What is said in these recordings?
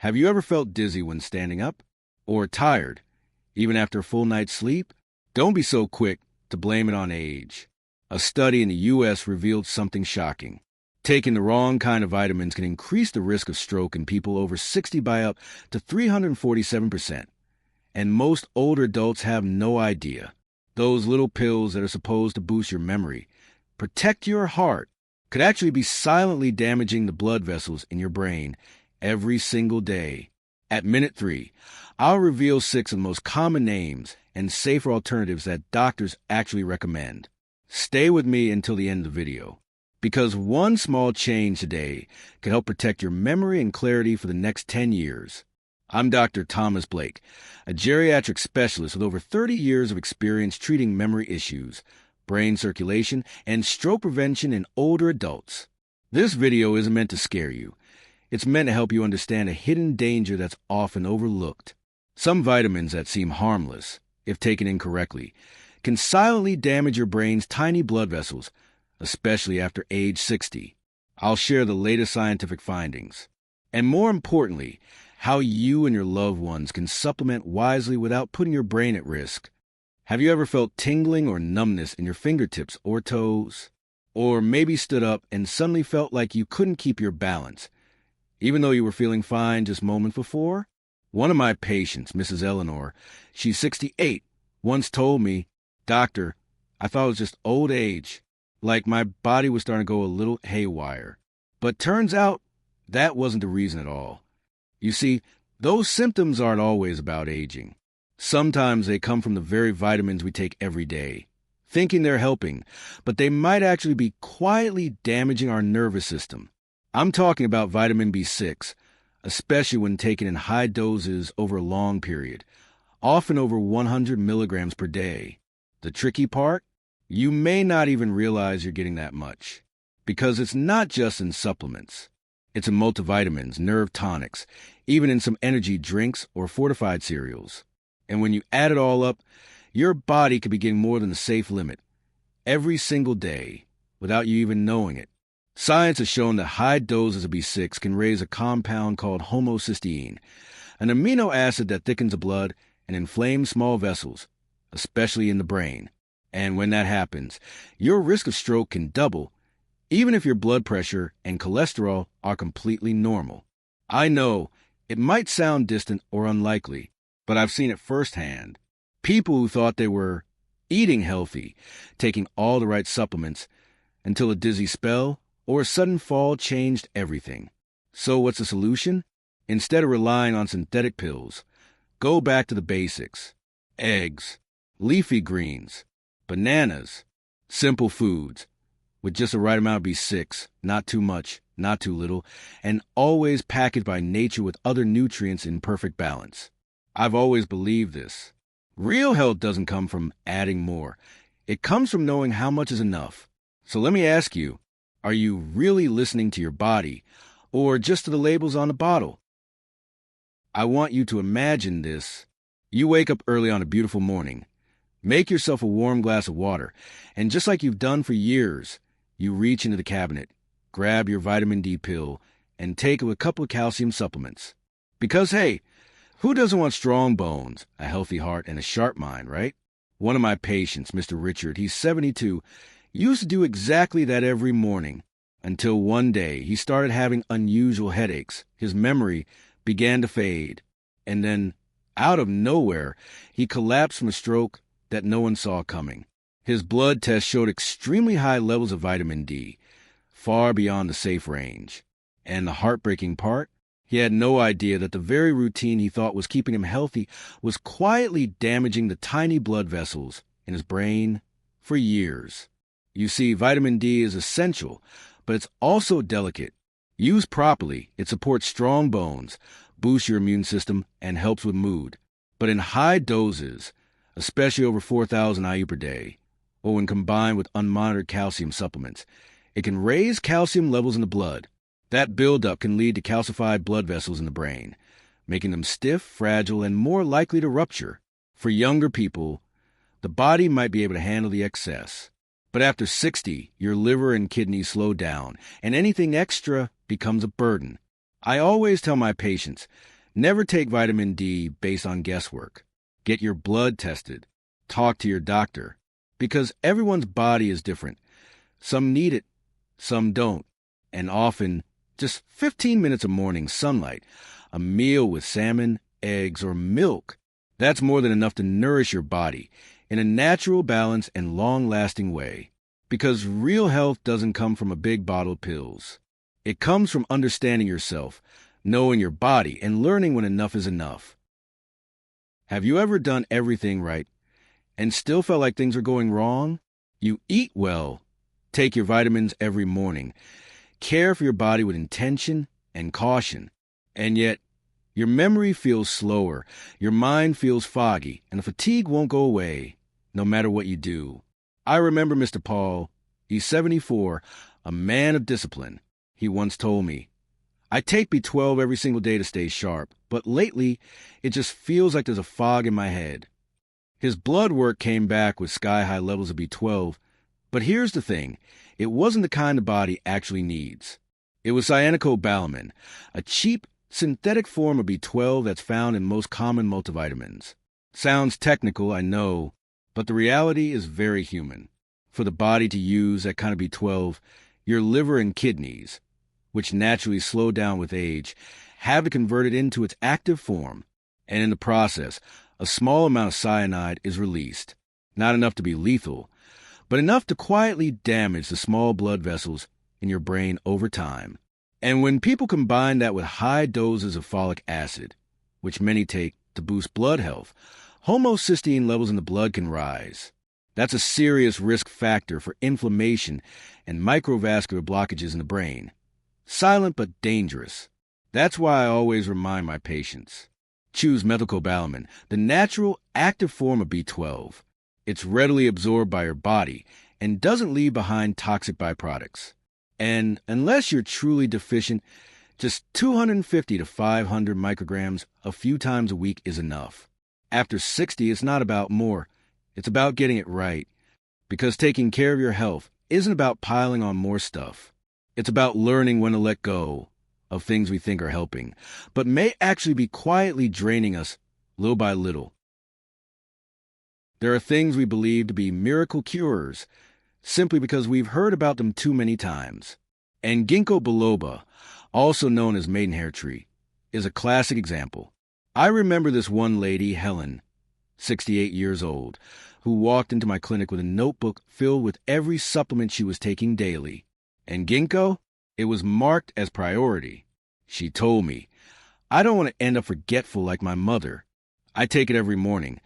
Have you ever felt dizzy when standing up? Or tired, even after a full night's sleep? Don't be so quick to blame it on age. A study in the U.S. revealed something shocking. Taking the wrong kind of vitamins can increase the risk of stroke in people over 60 by up to 347%. And most older adults have no idea. Those little pills that are supposed to boost your memory, protect your heart, could actually be silently damaging the blood vessels in your brain every single day. At minute 3, I'll reveal 6 of the most common names and safer alternatives that doctors actually recommend. Stay with me until the end of the video, because one small change today can help protect your memory and clarity for the next 10 years. I'm Dr. Thomas Blake, a geriatric specialist with over 30 years of experience treating memory issues, brain circulation, and stroke prevention in older adults. This video isn't meant to scare you. It's meant to help you understand a hidden danger that's often overlooked. Some vitamins that seem harmless, if taken incorrectly, can silently damage your brain's tiny blood vessels, especially after age 60. I'll share the latest scientific findings, and more importantly, how you and your loved ones can supplement wisely without putting your brain at risk. Have you ever felt tingling or numbness in your fingertips or toes? Or maybe stood up and suddenly felt like you couldn't keep your balance, even though you were feeling fine just moments before? One of my patients, Mrs. Eleanor, she's 68, once told me, "Doctor, I thought it was just old age, like my body was starting to go a little haywire." But turns out that wasn't the reason at all. You see, those symptoms aren't always about aging. Sometimes they come from the very vitamins we take every day, thinking they're helping, but they might actually be quietly damaging our nervous system. I'm talking about vitamin B6, especially when taken in high doses over a long period, often over 100 milligrams per day. The tricky part? You may not even realize you're getting that much, because it's not just in supplements. It's in multivitamins, nerve tonics, even in some energy drinks or fortified cereals. And when you add it all up, your body could be getting more than the safe limit every single day without you even knowing it. Science has shown that high doses of B6 can raise a compound called homocysteine, an amino acid that thickens the blood and inflames small vessels, especially in the brain. And when that happens, your risk of stroke can double, even if your blood pressure and cholesterol are completely normal. I know it might sound distant or unlikely, but I've seen it firsthand. People who thought they were eating healthy, taking all the right supplements, until a dizzy spell or a sudden fall changed everything. So what's the solution? Instead of relying on synthetic pills, go back to the basics. Eggs, leafy greens, bananas, simple foods, with just the right amount of B6, not too much, not too little, and always packaged by nature with other nutrients in perfect balance. I've always believed this. Real health doesn't come from adding more. It comes from knowing how much is enough. So let me ask you, are you really listening to your body, or just to the labels on the bottle? I want you to imagine this. You wake up early on a beautiful morning. Make yourself a warm glass of water, and just like you've done for years, you reach into the cabinet, grab your vitamin D pill, and take a couple of calcium supplements. Because, hey, who doesn't want strong bones, a healthy heart, and a sharp mind, right? One of my patients, Mr. Richard, he's 72, used to do exactly that every morning, until one day he started having unusual headaches. His memory began to fade, and then, out of nowhere, he collapsed from a stroke that no one saw coming. His blood test showed extremely high levels of vitamin D, far beyond the safe range. And the heartbreaking part? He had no idea that the very routine he thought was keeping him healthy was quietly damaging the tiny blood vessels in his brain for years. You see, vitamin D is essential, but it's also delicate. Used properly, it supports strong bones, boosts your immune system, and helps with mood. But in high doses, especially over 4,000 IU per day, or when combined with unmonitored calcium supplements, it can raise calcium levels in the blood. That buildup can lead to calcified blood vessels in the brain, making them stiff, fragile, and more likely to rupture. For younger people, the body might be able to handle the excess. But after 60, your liver and kidneys slow down, and anything extra becomes a burden. I always tell my patients, never take vitamin D based on guesswork. Get your blood tested. Talk to your doctor. Because everyone's body is different. Some need it, some don't. And often, just 15 minutes of morning sunlight, a meal with salmon, eggs, or milk, that's more than enough to nourish your body in a natural, balanced, and long-lasting way. Because real health doesn't come from a big bottle of pills. It comes from understanding yourself, knowing your body, and learning when enough is enough. Have you ever done everything right and still felt like things are going wrong? You eat well, take your vitamins every morning, care for your body with intention and caution, and yet your memory feels slower, your mind feels foggy, and the fatigue won't go away, no matter what you do. I remember Mr. Paul, he's 74, a man of discipline. He once told me, I take B12 every single day to stay sharp, but lately it just feels like there's a fog in my head. His blood work came back with sky-high levels of B12, but here's the thing, it wasn't the kind the body actually needs. It was cyanocobalamin, a cheap, synthetic form of B12 that's found in most common multivitamins. Sounds technical, I know, but the reality is very human. For the body to use that kind of B12, your liver and kidneys, which naturally slow down with age, have to convert it into its active form, and in the process, a small amount of cyanide is released. Not enough to be lethal, but enough to quietly damage the small blood vessels in your brain over time. And when people combine that with high doses of folic acid, which many take to boost blood health, homocysteine levels in the blood can rise. That's a serious risk factor for inflammation and microvascular blockages in the brain. Silent but dangerous. That's why I always remind my patients. Choose methylcobalamin, the natural, active form of B12. It's readily absorbed by your body and doesn't leave behind toxic byproducts. And unless you're truly deficient, just 250 to 500 micrograms a few times a week is enough. After 60, it's not about more. It's about getting it right. Because taking care of your health isn't about piling on more stuff. It's about learning when to let go of things we think are helping, but may actually be quietly draining us little by little. There are things we believe to be miracle cures, simply because we've heard about them too many times. And ginkgo biloba, also known as maidenhair tree, is a classic example. I remember this one lady, Helen, 68 years old, who walked into my clinic with a notebook filled with every supplement she was taking daily. And ginkgo, it was marked as priority. She told me, I don't want to end up forgetful like my mother. I take it every morning.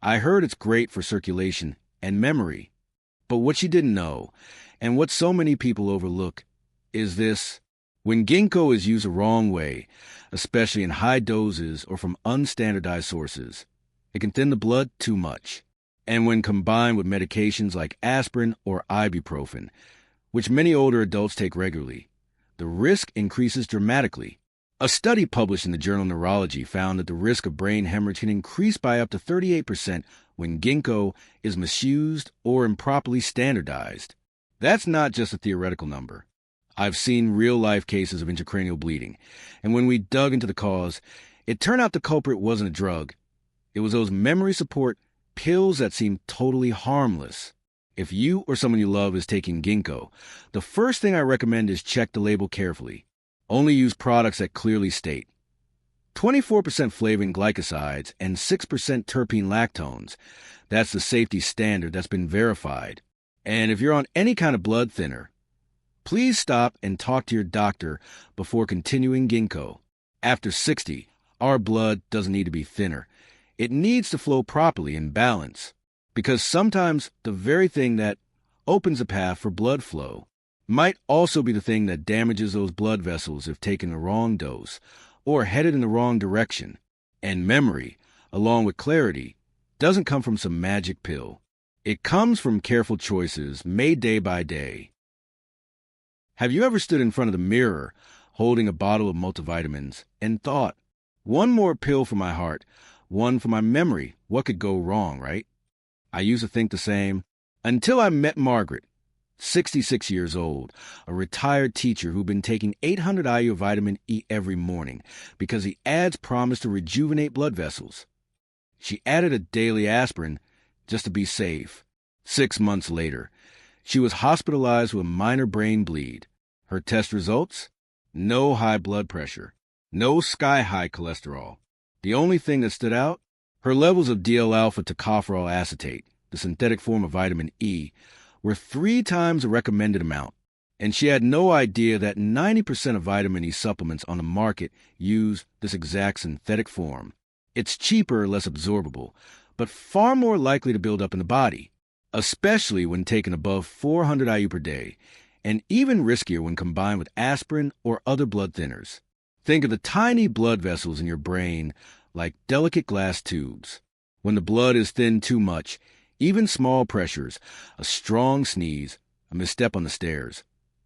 I heard it's great for circulation and memory. But what she didn't know, and what so many people overlook, is this. When ginkgo is used the wrong way, especially in high doses or from unstandardized sources, it can thin the blood too much. And when combined with medications like aspirin or ibuprofen, which many older adults take regularly, the risk increases dramatically. A study published in the journal Neurology found that the risk of brain hemorrhage can increase by up to 38% when ginkgo is misused or improperly standardized. That's not just a theoretical number. I've seen real-life cases of intracranial bleeding, and when we dug into the cause, it turned out the culprit wasn't a drug. It was those memory support pills that seemed totally harmless. If you or someone you love is taking ginkgo, the first thing I recommend is check the label carefully. Only use products that clearly state 24% flavin glycosides and 6% terpene lactones. That's the safety standard that's been verified. And if you're on any kind of blood thinner, please stop and talk to your doctor before continuing ginkgo. After 60, our blood doesn't need to be thinner. It needs to flow properly in balance, because sometimes the very thing that opens a path for blood flow might also be the thing that damages those blood vessels if taken the wrong dose or headed in the wrong direction. And memory, along with clarity, doesn't come from some magic pill. It comes from careful choices made day by day. Have you ever stood in front of the mirror holding a bottle of multivitamins and thought, one more pill for my heart, one for my memory, what could go wrong, right? I used to think the same until I met Margaret, 66 years old, a retired teacher who'd been taking 800 IU of vitamin E every morning because the ads promised to rejuvenate blood vessels. She added a daily aspirin just to be safe. 6 months later, she was hospitalized with a minor brain bleed. Her test results? No high blood pressure. No sky-high cholesterol. The only thing that stood out? Her levels of DL-alpha tocopherol acetate, the synthetic form of vitamin E, were 3 times the recommended amount. And she had no idea that 90% of vitamin E supplements on the market use this exact synthetic form. It's cheaper, less absorbable, but far more likely to build up in the body, especially when taken above 400 IU per day, and even riskier when combined with aspirin or other blood thinners. Think of the tiny blood vessels in your brain like delicate glass tubes. When the blood is thinned too much, even small pressures, a strong sneeze, a misstep on the stairs,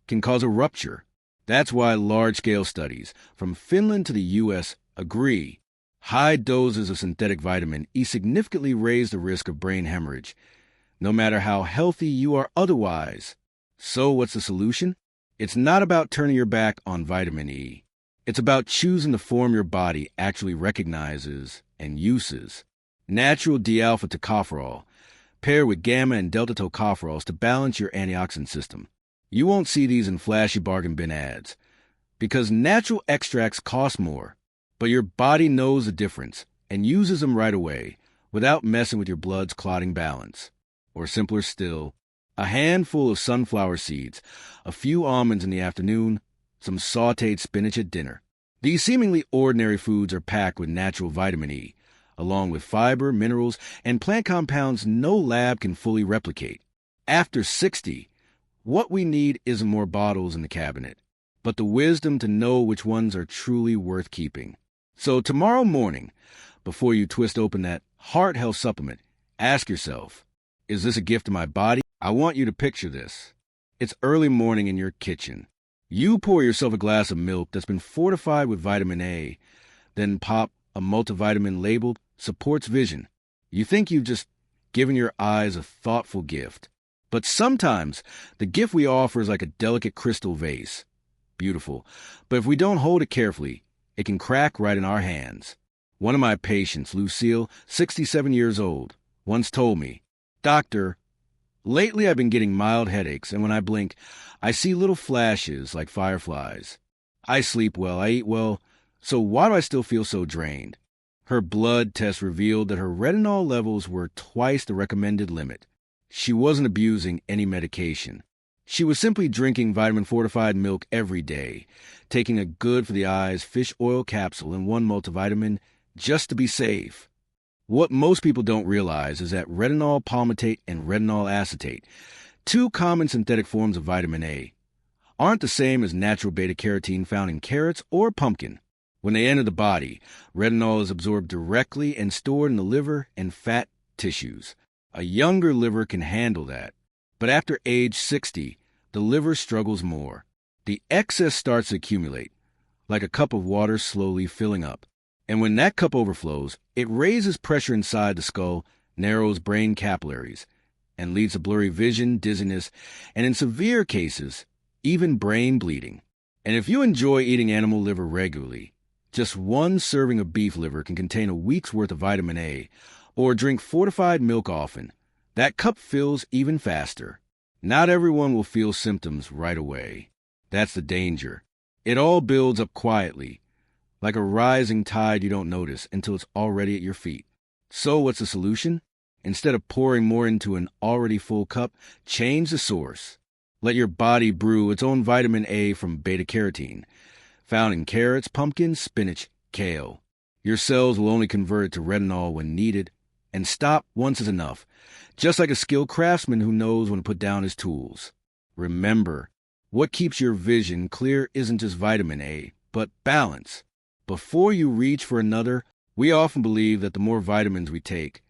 can cause a rupture. That's why large-scale studies from Finland to the U.S. agree high doses of synthetic vitamin E significantly raise the risk of brain hemorrhage, no matter how healthy you are otherwise. So what's the solution? It's not about turning your back on vitamin E. It's about choosing the form your body actually recognizes and uses. Natural D-alpha tocopherol, paired with gamma and delta tocopherols to balance your antioxidant system. You won't see these in flashy bargain bin ads, because natural extracts cost more, but your body knows the difference and uses them right away without messing with your blood's clotting balance. Or simpler still, a handful of sunflower seeds, a few almonds in the afternoon, some sautéed spinach at dinner. These seemingly ordinary foods are packed with natural vitamin E, along with fiber, minerals, and plant compounds no lab can fully replicate. After 60, what we need isn't more bottles in the cabinet, but the wisdom to know which ones are truly worth keeping. So tomorrow morning, before you twist open that heart health supplement, ask yourself, is this a gift to my body? I want you to picture this. It's early morning in your kitchen. You pour yourself a glass of milk that's been fortified with vitamin A, then pop a multivitamin labeled supports vision. You think you've just given your eyes a thoughtful gift. But sometimes the gift we offer is like a delicate crystal vase. Beautiful. But if we don't hold it carefully, it can crack right in our hands. One of my patients, Lucille, 67 years old, once told me, "Doctor, lately I've been getting mild headaches, and when I blink, I see little flashes like fireflies. I sleep well, I eat well, so why do I still feel so drained?" Her blood test revealed that her retinol levels were twice the recommended limit. She wasn't abusing any medication. She was simply drinking vitamin-fortified milk every day, taking a good-for-the-eyes fish oil capsule and 1 multivitamin just to be safe. What most people don't realize is that retinol palmitate and retinol acetate, 2 common synthetic forms of vitamin A, aren't the same as natural beta-carotene found in carrots or pumpkin. When they enter the body, retinol is absorbed directly and stored in the liver and fat tissues. A younger liver can handle that. But after age 60, the liver struggles more. The excess starts to accumulate, like a cup of water slowly filling up. And when that cup overflows, it raises pressure inside the skull, narrows brain capillaries, and leads to blurry vision, dizziness, and in severe cases, even brain bleeding. And if you enjoy eating animal liver regularly, just 1 serving of beef liver can contain a week's worth of vitamin A, or drink fortified milk often. That cup fills even faster. Not everyone will feel symptoms right away. That's the danger. It all builds up quietly, like a rising tide you don't notice until it's already at your feet. So what's the solution? Instead of pouring more into an already full cup, change the source. Let your body brew its own vitamin A from beta-carotene, found in carrots, pumpkins, spinach, kale. Your cells will only convert it to retinol when needed, and stop once is enough, just like a skilled craftsman who knows when to put down his tools. Remember, what keeps your vision clear isn't just vitamin A, but balance. Before you reach for another, we often believe that the more vitamins we take,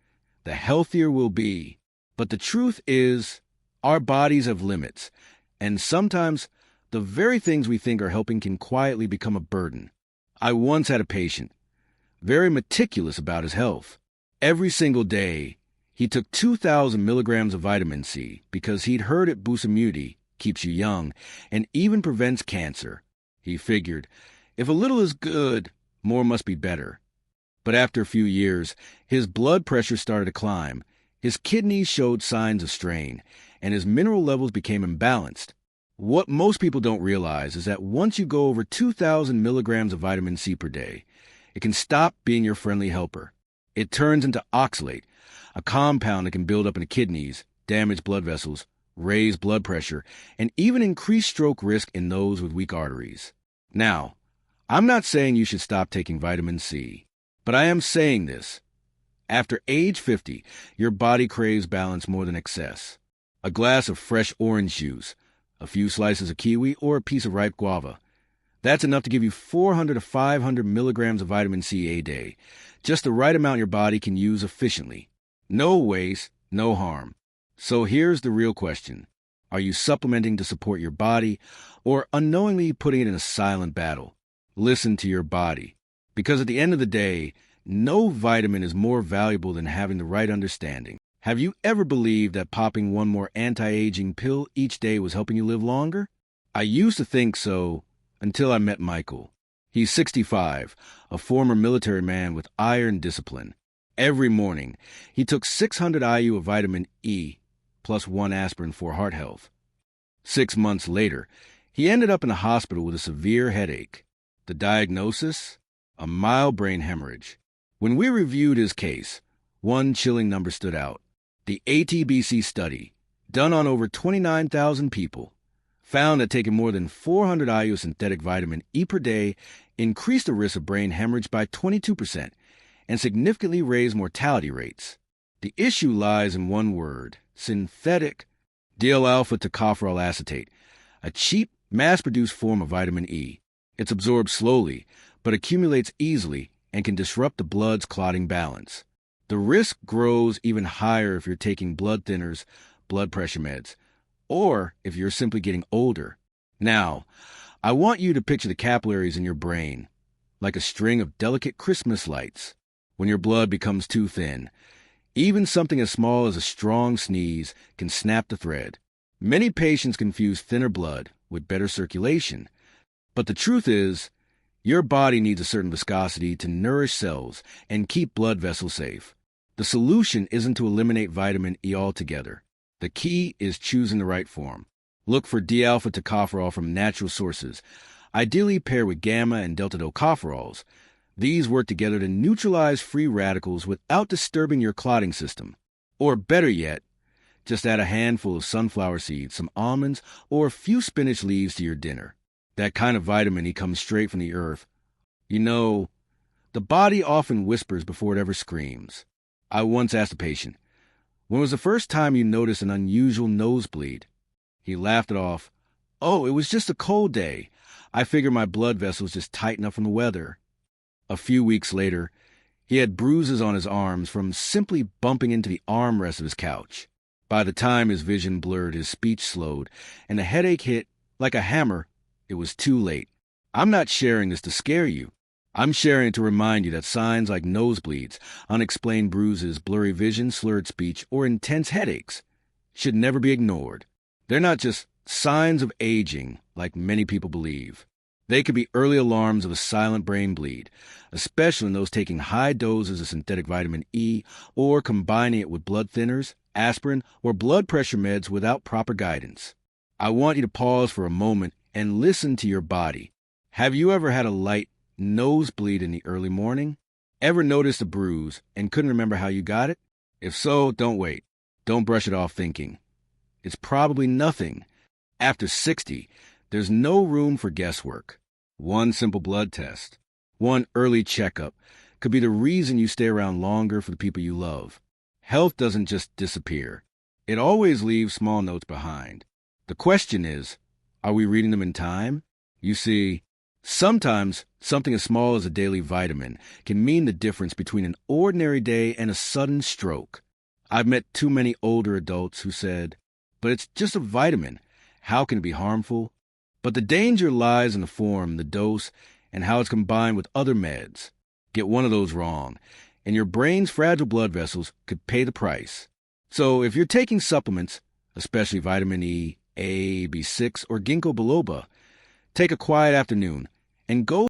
the healthier we'll be. But the truth is, our bodies have limits, and sometimes the very things we think are helping can quietly become a burden. I once had a patient, very meticulous about his health. Every single day, He took 2,000 milligrams of vitamin C because he'd heard it boosts immunity, keeps you young, and even prevents cancer. He figured, if a little is good, more must be better. But after a few years, his blood pressure started to climb, his kidneys showed signs of strain, and his mineral levels became imbalanced. What most people don't realize is that once you go over 2,000 milligrams of vitamin C per day, it can stop being your friendly helper. It turns into oxalate, a compound that can build up in the kidneys, damage blood vessels, raise blood pressure, and even increase stroke risk in those with weak arteries. Now, I'm not saying you should stop taking vitamin C, but I am saying this. After age 50, your body craves balance more than excess. A glass of fresh orange juice, a few slices of kiwi, or a piece of ripe guava. That's enough to give you 400 to 500 milligrams of vitamin C a day, just the right amount your body can use efficiently. No waste, no harm. So here's the real question. Are you supplementing to support your body, or unknowingly putting it in a silent battle? Listen to your body. Because at the end of the day, no vitamin is more valuable than having the right understanding. Have you ever believed that popping one more anti-aging pill each day was helping you live longer? I used to think so until I met Michael. He's 65, a former military man with iron discipline. Every morning, he took 600 IU of vitamin E plus 1 aspirin for heart health. 6 months later, he ended up in a hospital with a severe headache. The diagnosis? A mild brain hemorrhage. When we reviewed his case, one chilling number stood out. The ATBC study, done on over 29,000 people, found that taking more than 400 IU of synthetic vitamin E per day increased the risk of brain hemorrhage by 22% and significantly raised mortality rates. The issue lies in one word: synthetic. D-alpha tocopherol acetate, a cheap, mass-produced form of vitamin E. It's absorbed slowly, but accumulates easily and can disrupt the blood's clotting balance. The risk grows even higher if you're taking blood thinners, blood pressure meds, or if you're simply getting older. Now, I want you to picture the capillaries in your brain like a string of delicate Christmas lights. When your blood becomes too thin, even something as small as a strong sneeze can snap the thread. Many patients confuse thinner blood with better circulation, but the truth is, your body needs a certain viscosity to nourish cells and keep blood vessels safe. The solution isn't to eliminate vitamin E altogether. The key is choosing the right form. Look for D-alpha tocopherol from natural sources, ideally paired with gamma and delta tocopherols. These work together to neutralize free radicals without disturbing your clotting system. Or better yet, just add a handful of sunflower seeds, some almonds, or a few spinach leaves to your dinner. That kind of vitamin E comes straight from the earth. You know, the body often whispers before it ever screams. I once asked a patient, when was the first time you noticed an unusual nosebleed? He laughed it off. Oh, it was just a cold day. I figured my blood vessels just tighten up from the weather. A few weeks later, he had bruises on his arms from simply bumping into the armrest of his couch. By the time his vision blurred, his speech slowed, and the headache hit like a hammer, it was too late. I'm not sharing this to scare you. I'm sharing it to remind you that signs like nosebleeds, unexplained bruises, blurry vision, slurred speech, or intense headaches should never be ignored. They're not just signs of aging like many people believe. They could be early alarms of a silent brain bleed, especially in those taking high doses of synthetic vitamin E or combining it with blood thinners, aspirin, or blood pressure meds without proper guidance. I want you to pause for a moment and listen to your body. Have you ever had a light nosebleed in the early morning? Ever noticed a bruise and couldn't remember how you got it? If so, don't wait. Don't brush it off thinking. It's probably nothing. After 60, there's no room for guesswork. One simple blood test, one early checkup could be the reason you stay around longer for the people you love. Health doesn't just disappear. It always leaves small notes behind. The question is, are we reading them in time? You see, sometimes something as small as a daily vitamin can mean the difference between an ordinary day and a sudden stroke. I've met too many older adults who said, but it's just a vitamin. How can it be harmful? But the danger lies in the form, the dose, and how it's combined with other meds. Get one of those wrong, and your brain's fragile blood vessels could pay the price. So if you're taking supplements, especially vitamin E, A, B6, or ginkgo biloba, take a quiet afternoon and go